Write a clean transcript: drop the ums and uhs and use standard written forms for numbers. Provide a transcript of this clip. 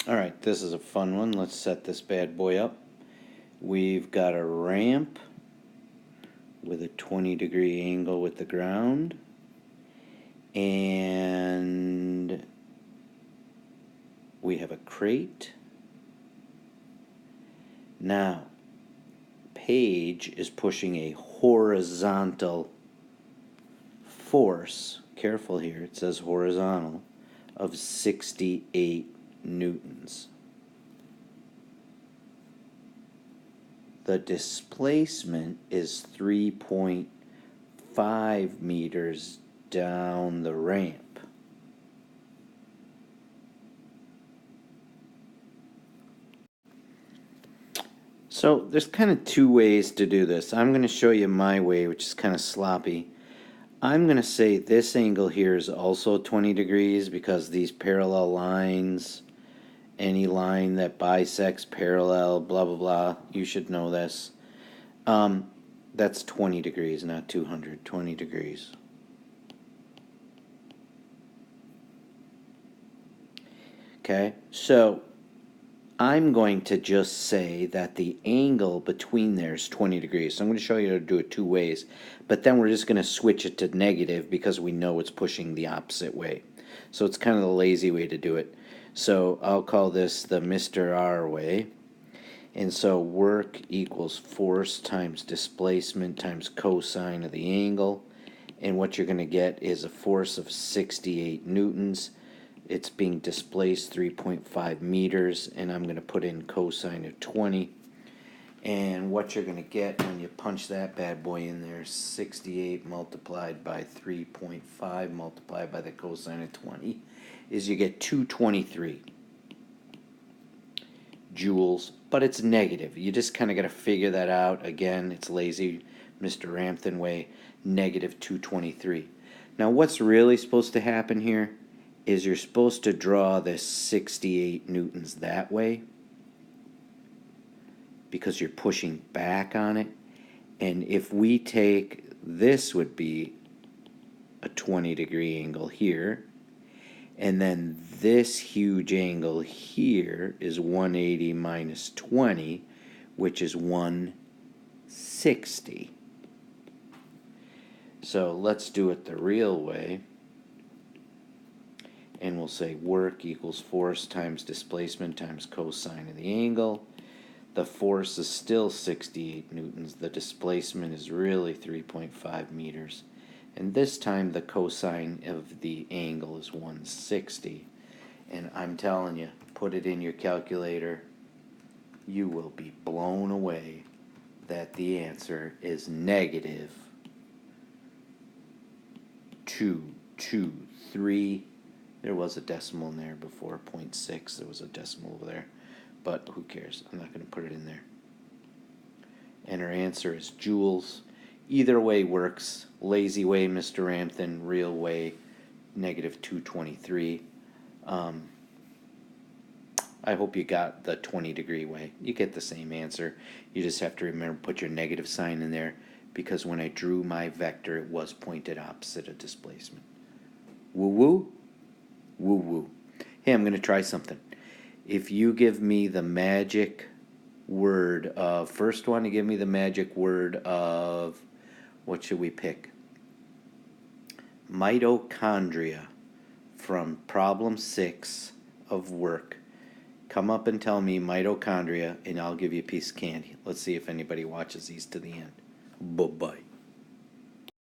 Alright, this is a fun one. Let's set this bad boy up. We've got a ramp with a 20-degree angle with the ground, and we have a crate. Now, Paige is pushing a horizontal force, careful here, it says horizontal, of 68 newtons. The displacement is 3.5 meters down the ramp. So there's kind of two ways to do this. I'm going to show you my way, which is kind of sloppy. I'm going to say this angle here is also 20 degrees because these parallel lines, any line that bisects parallel, blah, blah, blah, you should know this. That's 20 degrees, not 200, 20 degrees. Okay, so I'm going to just say that the angle between there is 20 degrees. So I'm going to show you how to do it two ways. But then we're just going to switch it to negative because we know it's pushing the opposite way. So it's kind of the lazy way to do it. So I'll call this the Mr. R way. And so work equals force times displacement times cosine of the angle. And what you're going to get is a force of 68 newtons. It's being displaced 3.5 meters, and I'm going to put in cosine of 20. And what you're going to get when you punch that bad boy in there, 68 multiplied by 3.5 multiplied by the cosine of 20, is you get 223 joules, but it's negative. You just kind of got to figure that out. Again, it's lazy, Mr. Ramthan way, negative 223. Now, what's really supposed to happen here is you're supposed to draw this 68 newtons that way because you're pushing back on it. And if we take, this would be a 20-degree angle here, and then this huge angle here is 180 minus 20, which is 160. So let's do it the real way. And we'll say work equals force times displacement times cosine of the angle. The force is still 68 newtons. The displacement is really 3.5 meters. And this time the cosine of the angle is 160. And I'm telling you, put it in your calculator, you will be blown away that the answer is negative 223. There was a decimal in there before, 0.6. There was a decimal over there. But who cares? I'm not going to put it in there. And our answer is joules. Either way works. Lazy way, Mr. Ramthan. Real way, negative 223. I hope you got the 20-degree way. You get the same answer. You just have to remember, put your negative sign in there, because when I drew my vector, it was pointed opposite of displacement. Woo-woo? Woo-woo. Hey, I'm going to try something. If you give me the magic word of, first one to give me the magic word of, what should we pick? Mitochondria from problem 6 of work. Come up and tell me mitochondria, and I'll give you a piece of candy. Let's see if anybody watches these to the end. Bye-bye.